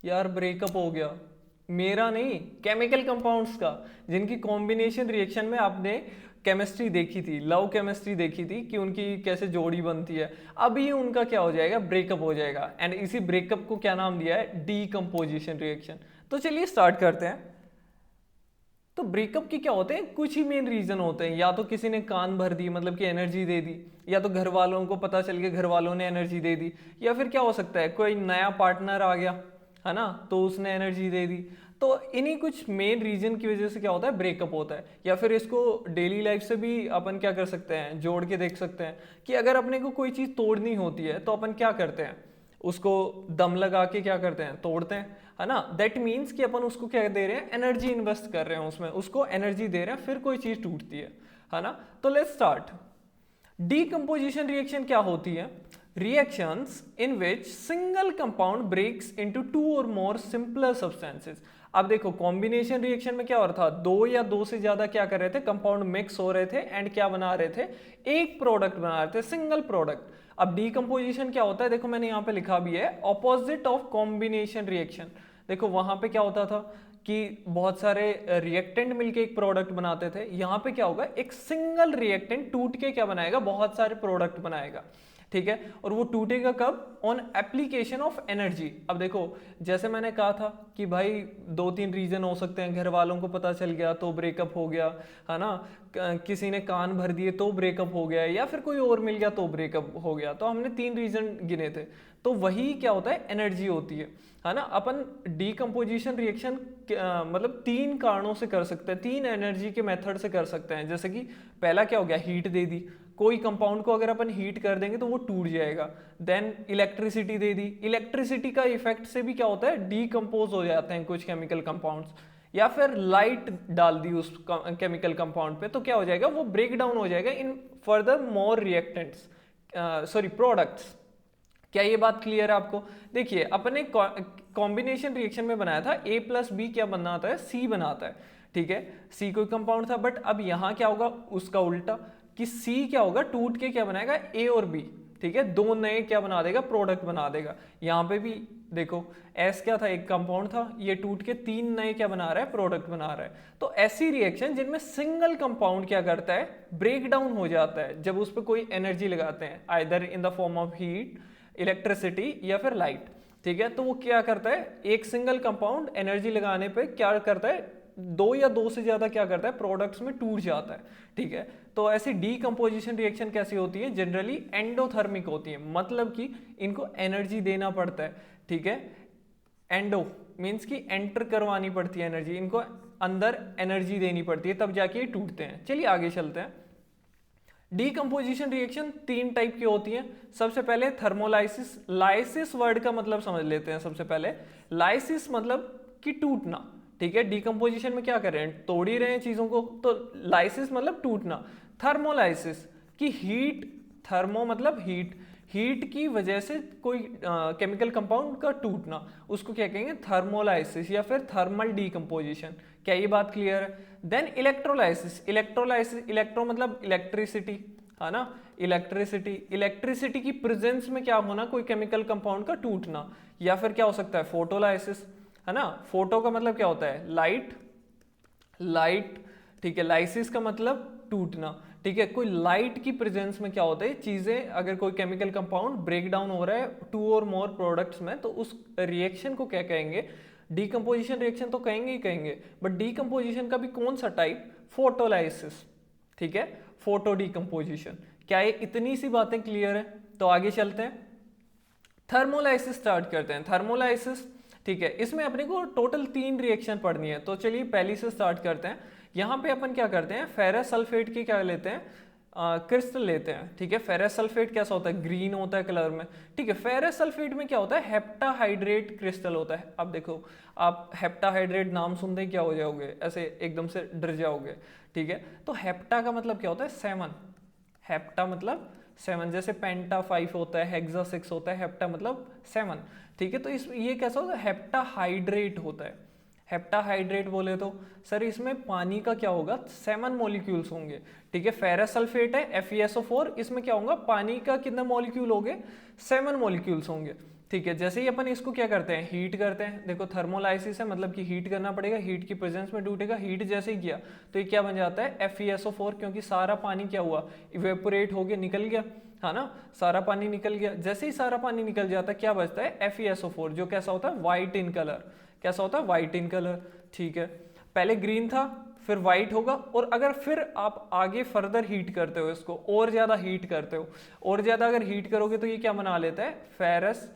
यार ब्रेकअप हो गया। मेरा नहीं, केमिकल कंपाउंड्स का, जिनकी कॉम्बिनेशन रिएक्शन में आपने केमिस्ट्री देखी थी, लव केमिस्ट्री देखी थी कि उनकी कैसे जोड़ी बनती है, अभी उनका क्या हो जाएगा, ब्रेकअप हो जाएगा। एंड इसी ब्रेकअप को क्या नाम दिया है, डीकम्पोजिशन रिएक्शन। तो चलिए स्टार्ट करते हैं। तो ब्रेकअप के क्या होते हैं, कुछ ही मेन रीजन होते हैं। या तो किसी ने कान भर दी, मतलब कि एनर्जी दे दी, या तो घर वालों को पता चल गया, घर वालों ने एनर्जी दे दी, या फिर क्या हो सकता है, कोई नया पार्टनर आ गया है ना, तो उसने एनर्जी दे दी। तो इन्हीं कुछ मेन रीजन की वजह से क्या होता है, ब्रेकअप होता है। या फिर इसको डेली लाइफ से भी अपन क्या कर सकते हैं, जोड़ के देख सकते हैं कि अगर अपने को कोई चीज़ तोड़नी होती है तो अपन क्या करते हैं, उसको दम लगा के क्या करते हैं, तोड़ते हैं, है ना। दैट मीन्स कि अपन उसको क्या दे रहे हैं, एनर्जी इन्वेस्ट कर रहे हैं उसमें, उसको एनर्जी दे रहे हैं, फिर कोई चीज़ टूटती है ना। तो लेट्स स्टार्ट। डीकम्पोजिशन रिएक्शन क्या होती है, reactions in which single compound breaks into two और मोर सिंपलर सब्सटेंसेस। अब देखो कॉम्बिनेशन रिएक्शन में क्या हो रहा था, दो या दो से ज्यादा क्या कर रहे थे, कंपाउंड मिक्स हो रहे थे एंड क्या बना रहे थे, एक प्रोडक्ट बना रहे थे, सिंगल प्रोडक्ट। अब डीकम्पोजिशन क्या होता है, देखो मैंने यहाँ पे लिखा भी है, ऑपोजिट ऑफ कॉम्बिनेशन रिएक्शन। देखो वहां पे क्या होता था कि बहुत सारे रिएक्टेंट मिलके एक प्रोडक्ट बनाते थे, यहाँ पे क्या होगा, एक सिंगल रिएक्टेंट टूट के क्या बनाएगा, बहुत सारे प्रोडक्ट बनाएगा। ठीक है, और वो टूटेगा कब, ऑन एप्लीकेशन ऑफ एनर्जी। अब देखो जैसे मैंने कहा था कि भाई दो तीन रीजन हो सकते हैं, घर वालों को पता चल गया तो ब्रेकअप हो गया, है ना, किसी ने कान भर दिए तो ब्रेकअप हो गया, या फिर कोई और मिल गया तो ब्रेकअप हो गया। तो हमने तीन रीजन गिने थे। तो वही क्या होता है, एनर्जी होती है ना। अपन डीकम्पोजिशन रिएक्शन मतलब तीन कारणों से कर सकते हैं, तीन एनर्जी के मेथड से कर सकते हैं। जैसे कि पहला क्या हो गया, हीट दे दी, कोई कंपाउंड को अगर अपन हीट कर देंगे तो वो टूट जाएगा। देन इलेक्ट्रिसिटी दे दी, इलेक्ट्रिसिटी का इफेक्ट से भी क्या होता है, डीकम्पोज हो जाते हैं कुछ केमिकल कंपाउंड्स। या फिर लाइट डाल दी उस केमिकल कंपाउंड पे तो क्या हो जाएगा, वो ब्रेक डाउन हो जाएगा in further more reactants, sorry products. क्या ये बात क्लियर है आपको। देखिए अपने कॉम्बिनेशन रिएक्शन में बनाया था ए प्लस बी क्या बनाता है, सी बनाता है। ठीक है, सी कोई कंपाउंड था, बट अब यहाँ क्या होगा, उसका उल्टा, कि सी क्या होगा, टूट के क्या बनाएगा, ए और बी। ठीक है, दो नए क्या बना देगा, प्रोडक्ट बना देगा। यहाँ पे भी देखो एस क्या था, एक कंपाउंड था, ये टूट के तीन नए क्या बना रहा है, प्रोडक्ट बना रहा है। तो ऐसी रिएक्शन जिनमें सिंगल कंपाउंड क्या करता है, ब्रेक डाउन हो जाता है जब उस पर कोई एनर्जी लगाते हैं, either in the form of heat, electricity या फिर लाइट। ठीक है, तो वो क्या करता है, एक सिंगल कंपाउंड एनर्जी लगाने पे क्या करता है, दो या दो से ज्यादा क्या करता है, प्रोडक्ट्स में टूट जाता है। ठीक है, तो ऐसी डीकम्पोजिशन रिएक्शन कैसी होती है, जनरली एंडोथर्मिक होती है, मतलब कि इनको एनर्जी देना पड़ता है। ठीक है, एंडो मीन्स कि एंटर करवानी पड़ती है एनर्जी, इनको अंदर एनर्जी देनी पड़ती है, तब जाके ये टूटते हैं। चलिए आगे चलते हैं। डीकम्पोजिशन रिएक्शन तीन टाइप की होती हैं। सबसे पहले थर्मोलाइसिस, लाइसिस वर्ड का मतलब समझ लेते हैं सबसे पहले। लाइसिस मतलब कि टूटना। ठीक है, डीकम्पोजिशन में क्या कर रहे हैं, तोड़ ही रहे हैं चीजों को, तो लाइसिस मतलब टूटना। थर्मोलाइसिस की हीट, थर्मो मतलब हीट, हीट की वजह से कोई केमिकल कंपाउंड का टूटना, उसको क्या कहेंगे, थर्मोलाइसिस या फिर थर्मल डीकम्पोजिशन। क्या ये बात क्लियर है। देन इलेक्ट्रोलाइसिस, इलेक्ट्रोलाइसिस, इलेक्ट्रो मतलब इलेक्ट्रिसिटी, है ना, इलेक्ट्रिसिटी, इलेक्ट्रिसिटी की प्रेजेंस में क्या होना, कोई केमिकल कंपाउंड का टूटना। या फिर क्या हो सकता है, फोटोलाइसिस, है ना, फोटो का मतलब क्या होता है, लाइट, लाइट। ठीक है, लाइसिस का मतलब टूटना। ठीक है, कोई लाइट की प्रेजेंस में क्या होता है, चीजें अगर कोई केमिकल कंपाउंड ब्रेक डाउन हो रहा है टू और मोर प्रोडक्ट्स में, तो उस रिएक्शन को क्या कहेंगे, डीकम्पोजिशन रिएक्शन तो कहेंगे ही कहेंगे। बट डीकम्पोजिशन का भी कौन सा टाइप, फोटोलाइसिस। ठीक है, फोटो डीकम्पोजिशन। क्या ये इतनी सी बातें क्लियर है। तो आगे चलते हैं, थर्मोलाइसिस स्टार्ट करते हैं। थर्मोलाइसिस, ठीक है, इसमें अपने को टोटल तीन रिएक्शन पढ़नी है। तो चलिए पहली से स्टार्ट करते हैं। यहाँ पे अपन क्या करते हैं, फेरस सल्फेट की क्या लेते हैं, क्रिस्टल लेते हैं। ठीक है, फेरस सल्फेट कैसा होता है, ग्रीन होता है कलर में। ठीक है, फेरस सल्फेट में क्या होता है, हेप्टाहाइड्रेट क्रिस्टल होता है। अब देखो आप हेप्टाहाइड्रेट नाम सुनते ही क्या हो जाओगे, ऐसे एकदम से डर जाओगे। ठीक है, तो हेप्टा का मतलब क्या होता है, सेवन। हेप्टा मतलब सेवन, जैसे पेंटा 5 होता है, हेक्सा 6 होता है, हेप्टा मतलब 7। ठीक है, तो इस ये कैसा होता है, हेप्टाहाइड्रेट होता है। हेप्टाहाइड्रेट बोले तो सर इसमें पानी का क्या होगा, 7 मॉलिक्यूल्स होंगे। ठीक है, फेरस सल्फेट है FeSO4, इसमें क्या होगा, पानी का कितने मॉलिक्यूल होंगे, 7 मॉलिक्यूल्स होंगे। ठीक है। जैसे ही अपन इसको क्या करते हैं, हीट करते हैं, देखो थर्मोलाइसिस है, मतलब कि हीट करना पड़ेगा, हीट की प्रेजेंस में टूटेगा। हीट जैसे ही किया तो ये क्या बन जाता है, FeSO4, क्योंकि सारा पानी क्या हुआ, इवेपोरेट हो गया, निकल गया, है ना, सारा पानी निकल गया। जैसे ही सारा पानी निकल जाता है क्या बचता है, FeSO4, जो कैसा होता है, वाइट इन कलर। कैसा होता है, वाइट इन कलर। ठीक है, पहले ग्रीन था, फिर वाइट होगा। और अगर फिर आप आगे फर्दर हीट करते हो इसको, और ज़्यादा हीट करते हो, और ज़्यादा अगर हीट करोगे तो ये क्या बना लेता है, फेरस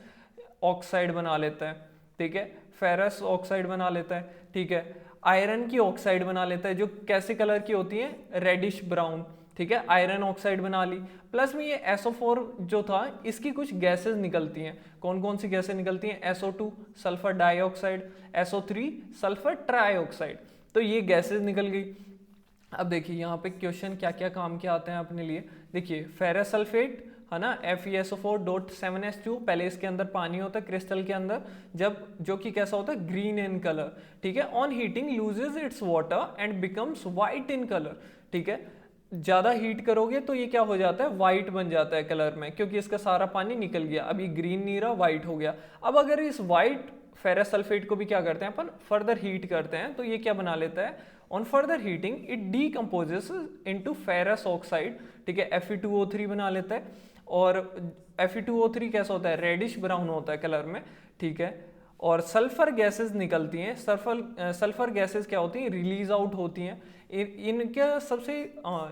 ऑक्साइड बना लेता है। ठीक है, फेरस ऑक्साइड बना लेता है। ठीक है, आयरन की ऑक्साइड बना लेता है, जो कैसे कलर की होती है, रेडिश ब्राउन। ठीक है, आयरन ऑक्साइड बना ली। प्लस में ये SO4 जो था, इसकी कुछ गैसेस निकलती हैं। कौन कौन सी गैसें निकलती हैं, SO2 sulphur dioxide, SO3 sulphur trioxide. तो ये गैसेस निकल गई। अब देखिए यहाँ पे क्वेश्चन क्या क्या काम के आते हैं अपने लिए। देखिए फेरस सल्फेट है ना, FeSO4.7H2, पहले इसके अंदर पानी होता है क्रिस्टल के अंदर, जब जो कि कैसा होता है, ग्रीन इन कलर। ठीक है, on heating loses it's water and becomes white in colour. ठीक है, ज़्यादा हीट करोगे तो ये क्या हो जाता है, वाइट बन जाता है कलर में, क्योंकि इसका सारा पानी निकल गया। अभी ग्रीन नहीं रहा, वाइट हो गया। अब अगर इस वाइट फेरस सल्फेट को भी क्या करते हैं अपन, फर्दर हीट करते हैं, तो ये क्या बना लेता है, on further heating it decomposes into ferrous oxide. ठीक है, Fe2O3 बना लेता है। और Fe2O3 कैसा होता है, रेडिश ब्राउन होता है कलर में। ठीक है, और सल्फर गैसेस निकलती हैं। सल्फर गैसेस क्या होती हैं, रिलीज आउट होती हैं। इनका सबसे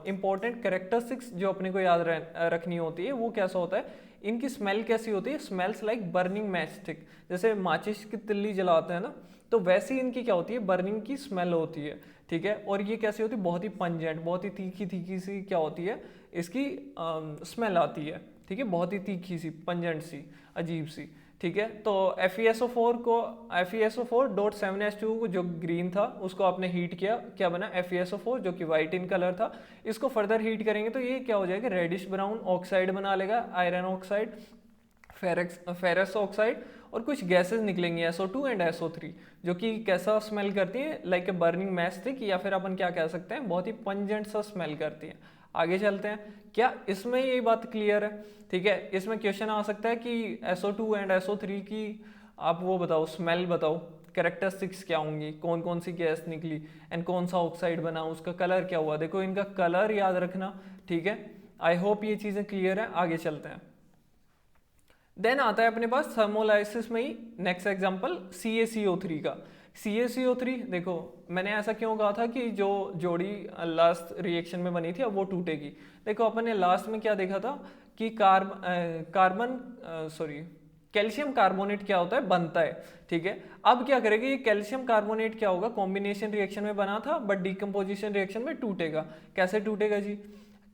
इंपॉर्टेंट कैरेक्टरिस्टिक्स जो अपने को याद रखनी होती है, वो कैसा होता है, इनकी स्मेल कैसी होती है, smells like burning match stick. जैसे माचिस की तिल्ली जलाते हैं ना, तो वैसी इनकी क्या होती है, बर्निंग की स्मेल होती है। ठीक है, और ये कैसी होती है, बहुत ही पंजेंट, बहुत ही तीखी तीखी सी क्या होती है, इसकी स्मेल आती है। ठीक है, बहुत ही तीखी सी, पंजेंट सी, अजीब सी। ठीक है, तो FeSO4.7H2 को जो ग्रीन था उसको आपने हीट किया, क्या बना, FeSO4 जो कि वाइट इन कलर था। इसको फर्दर हीट करेंगे तो ये क्या हो जाएगा, रेडिश ब्राउन ऑक्साइड बना लेगा, आयरन ऑक्साइड, फेरस ऑक्साइड, और कुछ गैसेस निकलेंगी SO2 एंड SO3, जो कि कैसा स्मेल करती हैं, like a burning match stick, या फिर अपन क्या कह सकते हैं, बहुत ही पंजेंट सा स्मेल करती हैं। आगे चलते हैं, क्या इसमें ये बात क्लियर है। ठीक है, इसमें क्वेश्चन आ सकता है कि SO2 एंड SO3 की आप वो बताओ, स्मेल बताओ, कैरेक्टरिस्टिक्स क्या होंगी, कौन कौन सी गैस निकली एंड कौन सा ऑक्साइड बना, उसका कलर क्या हुआ। देखो इनका कलर याद रखना। ठीक है, आई होप ये चीज़ें क्लियर है। आगे चलते हैं। देन आता है अपने पास थर्मोलाइसिस में ही नेक्स्ट एग्जांपल CaCO3 का। CaCO3 देखो, मैंने ऐसा क्यों कहा था कि जो जोड़ी लास्ट रिएक्शन में बनी थी अब वो टूटेगी। देखो अपन ने लास्ट में क्या देखा था कि कैल्शियम कार्बोनेट क्या होता है, बनता है। ठीक है, अब क्या करेगा ये कैल्शियम कार्बोनेट, क्या होगा, कॉम्बिनेशन रिएक्शन में बना था बट डिकम्पोजिशन रिएक्शन में टूटेगा। कैसे टूटेगा जी,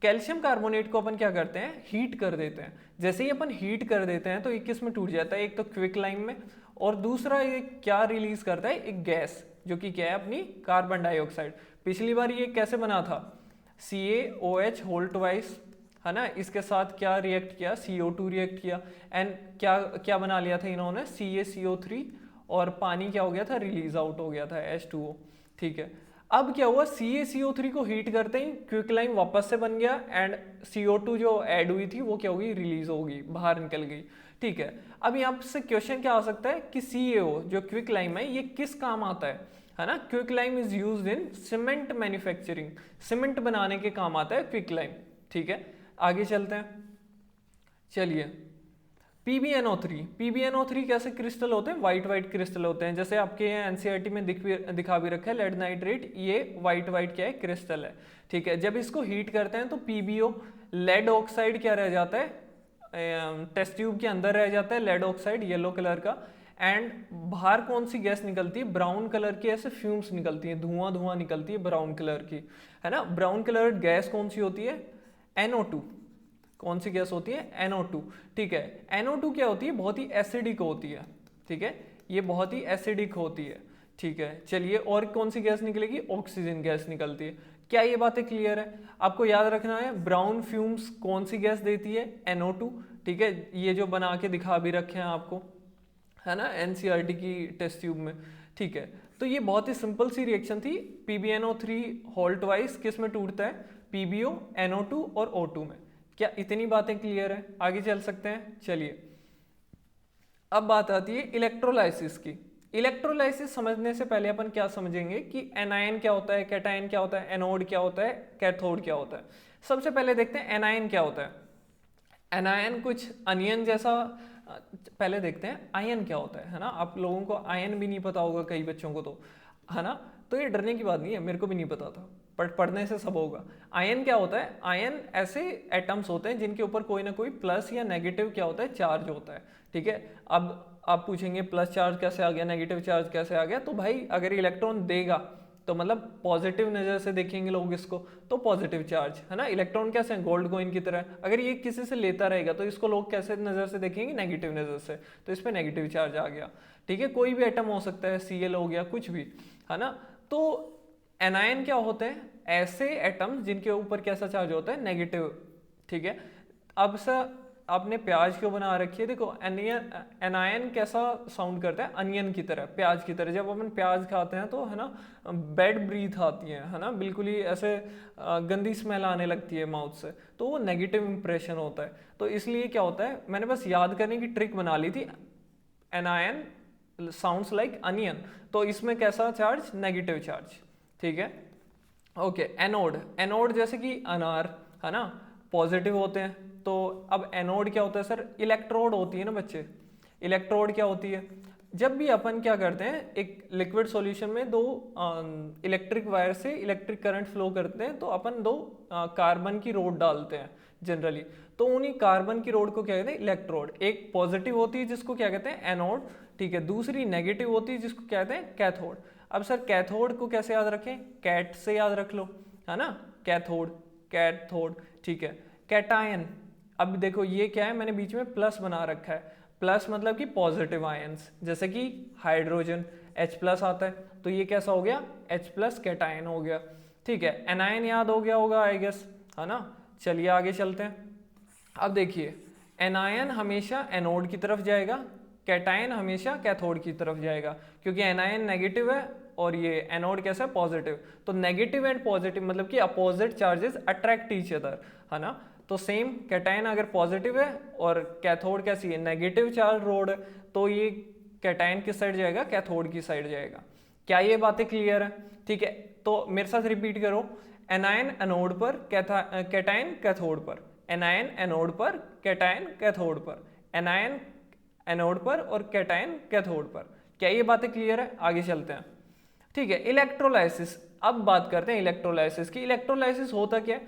कैल्शियम कार्बोनेट को अपन क्या करते हैं, हीट कर देते हैं। जैसे ही अपन हीट कर देते हैं तो एक किस में टूट जाता है, एक तो क्विक लाइम में, और दूसरा ये क्या रिलीज करता है, एक गैस, जो कि क्या है, अपनी कार्बन डाइऑक्साइड। पिछली बार ये कैसे बना था, CaOH होल ट्वाइस, है ना, इसके साथ क्या रिएक्ट किया, CO2 रिएक्ट किया, एंड क्या क्या बना लिया था इन्होंने, CaCO3, और पानी क्या हो गया था, रिलीज आउट हो गया था, H2O। ठीक है, अब क्या हुआ, CaCO3 को हीट करते ही क्विकलाइम वापस से बन गया, एंड CO2 जो ऐड हुई थी वो क्या होगी, रिलीज होगी, बाहर निकल गई। ठीक है, अब यहाँ से क्वेश्चन क्या आ सकता है कि CaO जो क्विकलाइम है ये किस काम आता है ना। Quicklime is used in cement manufacturing, cement बनाने के काम आता है क्विकलाइम। ठीक है, आगे चलते हैं। चलिए, PbNO3 कैसे क्रिस्टल होते हैं, वाइट वाइट क्रिस्टल होते हैं। जैसे आपके यहाँ NCERT में दिखा भी रखा है, लेड नाइट्रेट, ये वाइट वाइट क्या है, क्रिस्टल है। ठीक है, जब इसको हीट करते हैं तो PbO लेड ऑक्साइड क्या रह जाता है, टेस्ट ट्यूब के अंदर रह जाता है, लेड ऑक्साइड येलो कलर का, एंड बाहर कौन सी गैस निकलती है, ब्राउन कलर की ऐसे फ्यूम्स निकलती है, धुआं धुआं निकलती है ब्राउन कलर की, है ना। ब्राउन कलर गैस कौन सी होती है, NO2। कौन सी गैस होती है, NO2। ठीक है, NO2 क्या होती है, बहुत ही एसिडिक होती है। ठीक है, ये बहुत ही एसिडिक होती है। ठीक है, चलिए, और कौन सी गैस निकलेगी, ऑक्सीजन गैस निकलती है। क्या ये बातें क्लियर है, आपको याद रखना है। ब्राउन फ्यूम्स कौन सी गैस देती है, NO2। ठीक है, ये जो बना के दिखा भी रखे हैं आपको, है ना, NCERT की टेस्ट ट्यूब में। ठीक है, तो ये बहुत ही सिंपल सी रिएक्शन थी। PbNO3 होल ट्वाइस किस में टूटता है, PbO, NO2 और O2 में। क्या इतनी बातें क्लियर है, आगे चल सकते हैं। चलिए, अब बात आती है इलेक्ट्रोलाइसिस की। इलेक्ट्रोलाइसिस समझने से पहले अपन क्या समझेंगे कि एनायन क्या होता है, कैटायन क्या होता है, एनोड क्या होता है, कैथोड क्या होता है। सबसे पहले देखते हैं एनायन क्या होता है। एनायन कुछ अनियन जैसा, पहले देखते हैं आयन क्या होता है ना। आप लोगों को आयन भी नहीं पता होगा कई बच्चों को, तो है ना। तो ये डरने की बात नहीं है, मेरे को भी नहीं पता था, बट पढ़ने से सब होगा। आयन क्या होता है? आयन ऐसे एटम्स होते हैं जिनके ऊपर कोई ना कोई प्लस या नेगेटिव क्या होता है, चार्ज होता है। ठीक है, अब आप पूछेंगे प्लस चार्ज कैसे आ गया, नेगेटिव चार्ज कैसे आ गया? तो भाई अगर इलेक्ट्रॉन देगा तो मतलब पॉजिटिव नज़र से देखेंगे लोग इसको, तो पॉजिटिव चार्ज है ना। इलेक्ट्रॉन कैसे हैं? गोल्ड कॉइन की तरह। अगर ये किसी से लेता रहेगा तो इसको लोग कैसे नज़र से देखेंगे? नेगेटिव नज़र से, तो इस पर नेगेटिव चार्ज आ गया। ठीक है, कोई भी एटम हो सकता है, Cl हो गया, कुछ भी, है ना। तो एनायन क्या होते हैं? ऐसे एटम्स जिनके ऊपर कैसा चार्ज होता है? नेगेटिव। ठीक है, अब सर आपने प्याज क्यों बना रखी है? देखो एनायन कैसा साउंड करता है? अनियन की तरह, प्याज की तरह। जब अपन प्याज खाते हैं तो है ना, बैड ब्रीथ आती है ना, बिल्कुल ही ऐसे गंदी स्मेल आने लगती है माउथ से, तो वो नेगेटिव इंप्रेशन होता है। तो इसलिए क्या होता है, मैंने बस याद करने की ट्रिक बना ली थी, एनायन साउंड्स लाइक अनियन, तो इसमें कैसा चार्ज? Negative charge. ठीक है, ओके। एनोड, एनोड जैसे कि अनार, है ना, पॉजिटिव होते हैं। तो अब एनोड क्या होता है सर? इलेक्ट्रोड होती है ना बच्चे। इलेक्ट्रोड क्या होती है? जब भी अपन क्या करते हैं, एक लिक्विड सॉल्यूशन में दो इलेक्ट्रिक वायर से इलेक्ट्रिक करंट फ्लो करते हैं, तो अपन दो कार्बन की रोड डालते हैं जनरली। तो उन्हीं कार्बन की रोड को क्या कहते हैं? इलेक्ट्रोड। एक पॉजिटिव होती है जिसको क्या कहते हैं? एनोड। ठीक है, दूसरी नेगेटिव होती है जिसको क्या कहते हैं? कैथोड। अब सर कैथोड को कैसे याद रखें? कैट से याद रख लो, है ना, कैथोड, कैथोड। ठीक है, कैटायन, अब देखो ये क्या है, मैंने बीच में प्लस बना रखा है। प्लस मतलब कि पॉजिटिव आयंस, जैसे कि हाइड्रोजन H प्लस आता है, तो ये कैसा हो गया? H प्लस कैटायन हो गया। ठीक है, एनायन याद हो गया होगा आई गेस, है ना। चलिए आगे चलते हैं। अब देखिए, एनायन हमेशा एनोड की तरफ जाएगा, कैटायन हमेशा कैथोड की तरफ जाएगा, क्योंकि एनायन नेगेटिव है और ये एनोड कैसा है? पॉजिटिव। तो नेगेटिव एंड पॉजिटिव मतलब कि opposite charges attract each other, है ना। तो सेम कैटायन अगर पॉजिटिव है और कैथोड कैसी है? नेगेटिव चार्ज रोड है, तो ये कैटायन किस साइड जाएगा? कैथोड की साइड जाएगा। क्या ये बातें क्लियर है? ठीक है, तो मेरे साथ रिपीट करो। एनायन एनोड पर, कैटायन कैथोड पर। एनायन एनोड पर, कैटायन कैथोड पर। एनायन एनोड पर और कैटायन कैथोड पर। क्या ये बातें क्लियर है? आगे चलते हैं। ठीक है, इलेक्ट्रोलाइसिस। अब बात करते हैं इलेक्ट्रोलाइसिस की। इलेक्ट्रोलाइसिस होता क्या है?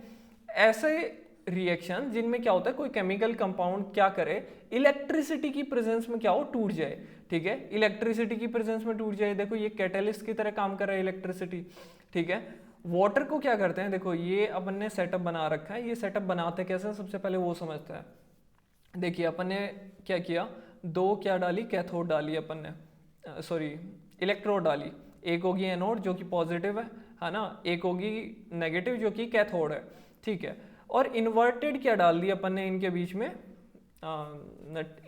ऐसे रिएक्शन जिनमें क्या होता है, कोई केमिकल कंपाउंड क्या करे, इलेक्ट्रिसिटी की प्रेजेंस में क्या हो? टूट जाए। ठीक है, इलेक्ट्रिसिटी की प्रेजेंस में टूट जाए। देखो ये कैटलिस्ट की तरह काम कर रहा है इलेक्ट्रिसिटी। ठीक है, वाटर को क्या करते हैं? देखो ये अपन ने सेटअप बना रखा है, ये सेटअप बनाते कैसे, सबसे पहले वो समझते हैं। देखिए अपन ने क्या किया, दो क्या डाली? कैथोड डाली अपन ने, सॉरी इलेक्ट्रोड डाली। एक होगी एनोड जो कि पॉजिटिव है ना, एक होगी नेगेटिव जो कि कैथोड है। ठीक है, और इन्वर्टेड क्या डाल दी अपन ने इनके बीच में,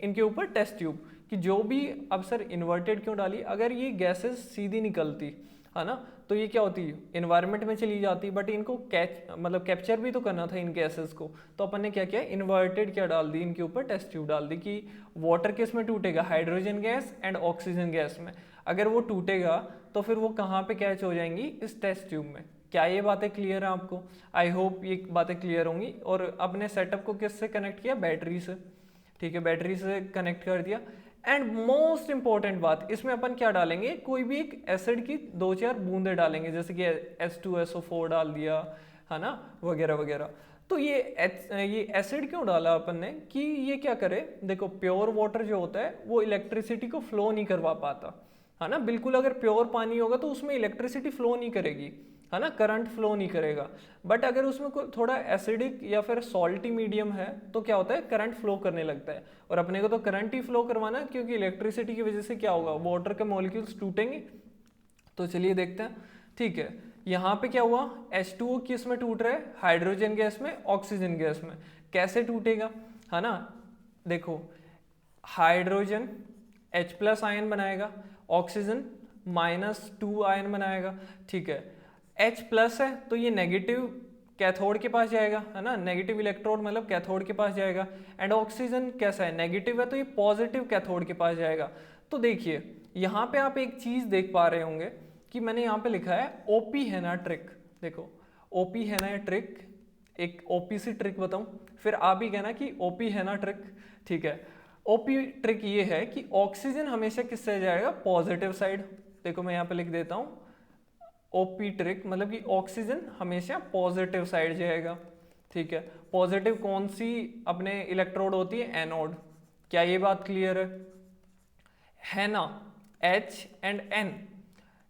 इनके ऊपर टेस्ट ट्यूब, कि जो भी, अब सर इन्वर्टेड क्यों डाली? अगर ये गैसेस सीधी निकलती है ना, तो ये क्या होती? इन्वायरमेंट में चली जाती, बट इनको मतलब कैप्चर भी तो करना था इन गैसेस को। तो अपन ने क्या किया? इन्वर्टेड क्या डाल दी इनके ऊपर? टेस्ट ट्यूब डाल दी कि वाटर किस में टूटेगा? Hydrogen gas and oxygen gas में। अगर वो टूटेगा तो फिर वो कहाँ पे कैच हो जाएंगी? इस टेस्ट ट्यूब में। क्या ये बातें क्लियर है आपको? आई होप ये बातें क्लियर होंगी। और अपने सेटअप को किससे कनेक्ट किया? बैटरी से। ठीक है, बैटरी से कनेक्ट कर दिया। एंड मोस्ट इंपॉर्टेंट बात, इसमें अपन क्या डालेंगे? कोई भी एक एसिड की 2-4 बूंदे डालेंगे, जैसे कि H2SO4 डाल दिया, है ना, वगैरह वगैरह। तो ये एसिड क्यों डाला अपन ने? कि ये क्या करे, देखो प्योर वाटर जो होता है वो इलेक्ट्रिसिटी को फ्लो नहीं करवा पाता, है ना। बिल्कुल अगर प्योर पानी होगा तो उसमें इलेक्ट्रिसिटी फ्लो नहीं करेगी, है ना, करंट फ्लो नहीं करेगा। बट अगर उसमें कोई थोड़ा एसिडिक या फिर सॉल्टी मीडियम है तो क्या होता है? करंट फ्लो करने लगता है। और अपने को तो करंट ही फ्लो करवाना है, क्योंकि इलेक्ट्रिसिटी की वजह से क्या होगा? वाटर के मॉलिक्यूल्स टूटेंगे। तो चलिए देखते हैं। ठीक है, यहाँ पे क्या हुआ? H2O किस में टूट रहा है? हाइड्रोजन गैस में, ऑक्सीजन गैस में। कैसे टूटेगा, है ना? देखो हाइड्रोजन H प्लस आयन बनाएगा, ऑक्सीजन -2 आयन बनाएगा। ठीक है, H प्लस है तो ये नेगेटिव कैथोड के पास जाएगा, है ना, नेगेटिव इलेक्ट्रोड मतलब कैथोड के पास जाएगा। एंड ऑक्सीजन कैसा है, नेगेटिव है, तो ये पॉजिटिव कैथोड के पास जाएगा। तो देखिए यहाँ पे आप एक चीज देख पा रहे होंगे कि मैंने यहाँ पे लिखा है ओपी है ना ट्रिक। देखो ओपी है ना ट्रिक, एक ओपी सी ट्रिक बताऊं, फिर आप ही कहना कि ओपी है ना ट्रिक। ठीक है, ओपी ट्रिक ये है कि ऑक्सीजन हमेशा किससे जाएगा, पॉजिटिव साइड। देखो मैं यहाँ पे लिख देता हूँ ओपी ट्रिक, मतलब कि ऑक्सीजन हमेशा पॉजिटिव साइड जाएगा। ठीक है, पॉजिटिव कौन सी अपने इलेक्ट्रोड होती है, एनोड। क्या ये बात क्लियर है ना। H एंड N,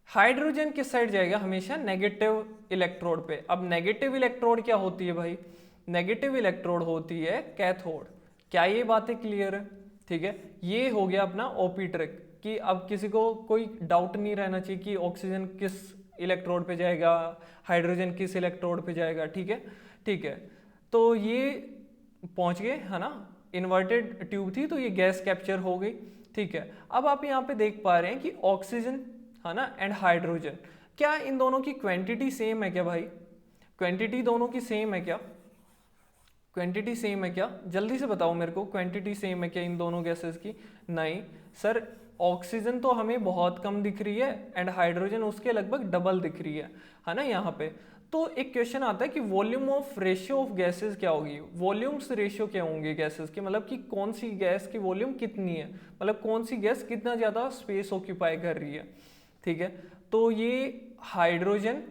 हाइड्रोजन किस साइड जाएगा, हमेशा नेगेटिव इलेक्ट्रोड पे। अब नेगेटिव इलेक्ट्रोड क्या होती है भाई, नेगेटिव इलेक्ट्रोड होती है कैथोड। क्या ये बातें क्लियर है। ठीक है, ये हो गया अपना ओपी ट्रिक कि अब किसी को कोई डाउट नहीं रहना चाहिए कि ऑक्सीजन किस इलेक्ट्रोड पे जाएगा, हाइड्रोजन किस इलेक्ट्रोड पे जाएगा। ठीक है, ठीक है, तो ये पहुंच गए, है ना, इन्वर्टेड ट्यूब थी तो ये गैस कैप्चर हो गई। ठीक है, अब आप यहाँ पे देख पा रहे हैं कि ऑक्सीजन, है ना, एंड हाइड्रोजन, क्या इन दोनों की क्वांटिटी सेम है क्या भाई, क्वांटिटी दोनों की सेम है क्या, क्वांटिटी सेम है क्या, जल्दी से बताओ मेरे को, क्वांटिटी सेम है क्या इन दोनों गैसेस की। नहीं सर, ऑक्सीजन तो हमें बहुत कम दिख रही है एंड हाइड्रोजन उसके लगभग डबल दिख रही है ना यहाँ पे। तो एक क्वेश्चन आता है कि volume of ratio of gases क्या होगी, वॉल्यूम्स रेशियो क्या होंगे गैसेस के, मतलब कि कौन सी गैस की वॉल्यूम कितनी है, मतलब कौन सी गैस कितना ज़्यादा स्पेस ऑक्यूपाई कर रही है। ठीक है, तो ये हाइड्रोजन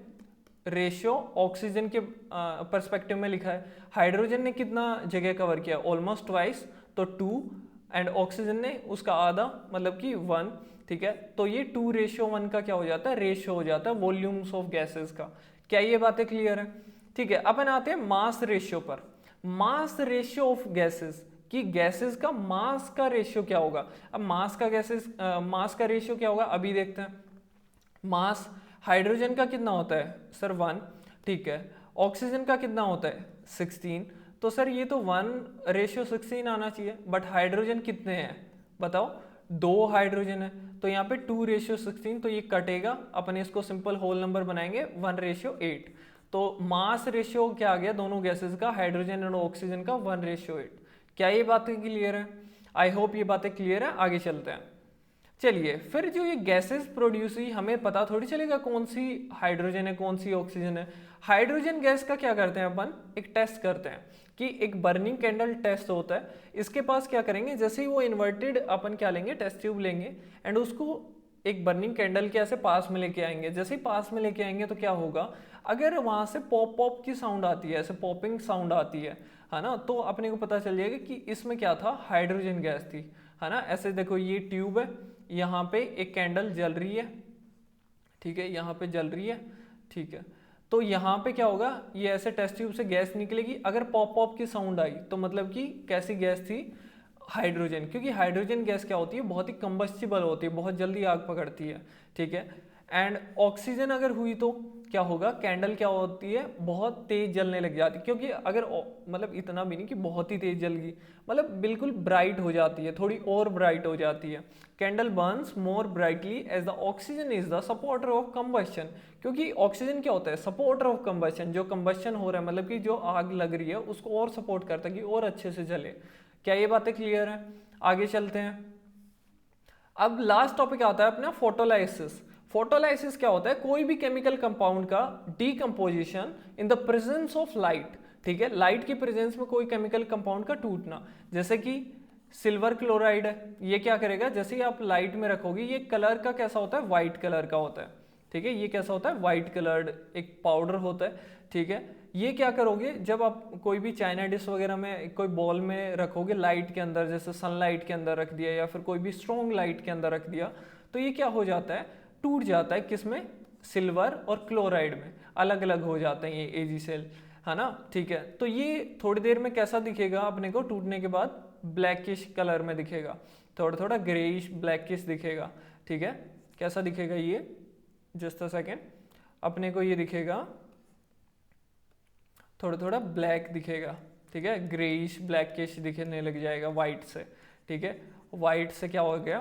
रेशियो ऑक्सीजन के पर्सपेक्टिव में लिखा है। हाइड्रोजन ने कितना जगह कवर किया, ऑलमोस्ट ट्वाइस, तो 2, एंड ऑक्सीजन ने उसका आधा मतलब कि 1। ठीक है, तो ये 2:1 का क्या हो जाता है, रेशियो हो जाता है वॉल्यूम्स ऑफ गैसेस का। क्या ये बातें क्लियर है। ठीक है, अपन आते हैं मास रेशियो पर। मास रेशियो ऑफ गैसेस कि गैसेस का मास का रेशियो क्या होगा। अब मास का रेशियो क्या होगा अभी देखते हैं। मास हाइड्रोजन का कितना होता है सर, 1। ठीक है, ऑक्सीजन का कितना होता है 16, तो सर ये तो 1:16 आना चाहिए, बट हाइड्रोजन कितने हैं बताओ, 2 हाइड्रोजन है, तो यहाँ पे 2:16, तो ये कटेगा, अपन इसको सिंपल होल नंबर बनाएंगे 1:8। तो मास रेशियो क्या आ गया दोनों गैसेस का, हाइड्रोजन एंड ऑक्सीजन का 1:8। क्या ये बातें क्लियर है, आई होप ये बातें क्लियर है। आगे चलते हैं, चलिए फिर जो ये गैसेस प्रोड्यूस हुई, हमें पता थोड़ी चलेगा कौन सी हाइड्रोजन है कौन सी ऑक्सीजन है। हाइड्रोजन गैस का क्या करते हैं अपन, एक टेस्ट करते हैं कि एक बर्निंग कैंडल टेस्ट होता है। इसके पास क्या करेंगे, जैसे ही वो इन्वर्टेड अपन क्या लेंगे, टेस्ट ट्यूब लेंगे एंड उसको एक बर्निंग कैंडल के ऐसे पास में लेके आएंगे। जैसे ही पास में लेके आएंगे तो क्या होगा, अगर वहां से पॉप पॉप की साउंड आती है, ऐसे पॉपिंग साउंड आती है ना, तो अपने को पता चल जाएगा कि इसमें क्या था, हाइड्रोजन गैस थी, है ना। ऐसे देखो ये ट्यूब है, यहाँ पे एक कैंडल जल रही है, ठीक है, यहाँ पे जल रही है। ठीक है, तो यहाँ पे क्या होगा, ये ऐसे टेस्ट ट्यूब से गैस निकलेगी, अगर पॉप पॉप की साउंड आई तो मतलब कि कैसी गैस थी, हाइड्रोजन, क्योंकि हाइड्रोजन गैस क्या होती है, बहुत ही कंबस्टिबल होती है, बहुत जल्दी आग पकड़ती है। ठीक है, एंड ऑक्सीजन अगर हुई तो क्या होगा, कैंडल क्या होती है, बहुत तेज जलने लग जाती है, क्योंकि अगर मतलब इतना भी नहीं कि बहुत ही तेज जल गई, मतलब बिल्कुल ब्राइट हो जाती है, थोड़ी और ब्राइट हो जाती है। Candle burns more brightly as the oxygen is the supporter of combustion, क्योंकि ऑक्सीजन क्या होता है, सपोर्टर ऑफ कंबशन, जो कंबशन हो रहा है मतलब कि जो आग लग रही है उसको और सपोर्ट करता है कि और अच्छे से जले। क्या ये बातें क्लियर है। आगे चलते हैं, अब लास्ट टॉपिक आता है अपना फोटोलाइसिस। फोटोलाइसिस क्या होता है, कोई भी केमिकल कंपाउंड का decomposition in the presence of light. ठीक है, लाइट की प्रेजेंस में कोई केमिकल कंपाउंड का टूटना, जैसे कि सिल्वर क्लोराइड है, ये क्या करेगा, जैसे ही आप लाइट में रखोगे ये कलर का कैसा होता है, व्हाइट कलर का होता है। ठीक है, ये कैसा होता है, व्हाइट कलर्ड एक पाउडर होता है। ठीक है, ये क्या करोगे, जब आप कोई भी चाइना डिश वगैरह में कोई बॉल में रखोगे लाइट के अंदर, जैसे सनलाइट के अंदर रख दिया या फिर कोई भी स्ट्रॉन्ग लाइट के अंदर रख दिया, तो ये क्या हो जाता है, टूट जाता है। किसमें, सिल्वर और क्लोराइड में अलग अलग हो जाते हैं ये एजी सेल, है ना। ठीक है, तो ये थोड़ी देर में कैसा दिखेगा अपने को, टूटने के बाद ब्लैकिश कलर में दिखेगा, थोड़ा थोड़ा ग्रेइश ब्लैकिश दिखेगा। ठीक है, कैसा दिखेगा ये, जस्ट अ सेकेंड, अपने को ये दिखेगा थोड़ा थोड़ा ब्लैक दिखेगा। ठीक है, ग्रेइश ब्लैकिश दिखने लग जाएगा वाइट से। ठीक है, वाइट से क्या हो गया,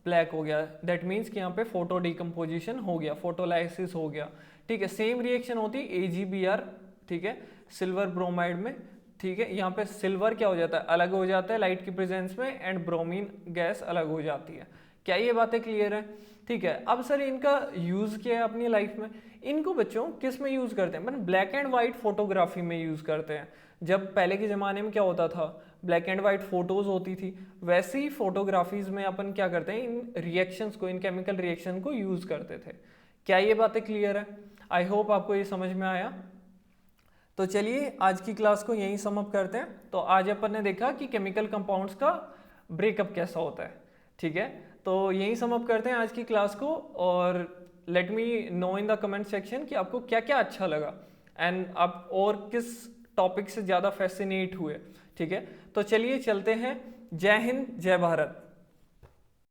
ब्लैक हो गया, दैट मीन्स कि यहाँ पे फोटो डिकम्पोजिशन हो गया, फोटोलाइसिस हो गया। ठीक है, सेम रिएक्शन होती है AgBr। ठीक है, सिल्वर ब्रोमाइड में, ठीक है। यहाँ पे सिल्वर क्या हो जाता है, अलग हो जाता है लाइट की प्रेजेंस में, एंड ब्रोमीन गैस अलग हो जाती है। क्या ये बातें क्लियर है? ठीक है। अब सर इनका यूज़ क्या है अपनी लाइफ में? इनको बच्चों किस में यूज़ करते हैं? मतलब ब्लैक एंड वाइट फोटोग्राफी में यूज़ करते हैं। जब पहले के ज़माने में क्या होता था, ब्लैक एंड वाइट फोटोज़ होती थी, वैसे ही फोटोग्राफीज में अपन क्या करते हैं, इन रिएक्शंस को, इन केमिकल रिएक्शन को यूज़ करते थे। क्या ये बातें क्लियर है? आई होप आपको ये समझ में आया। तो चलिए आज की क्लास को यहीं सम अप करते हैं। तो आज अपन ने देखा कि केमिकल कंपाउंड्स का ब्रेकअप कैसा होता है, ठीक है। तो यहीं सम अप करते हैं आज की क्लास को, और let me know in the comment section कि आपको क्या क्या अच्छा लगा एंड आप और किस टॉपिक से ज़्यादा फैसिनेट हुए, ठीक है। तो चलिए चलते हैं। जय हिंद, जय भारत।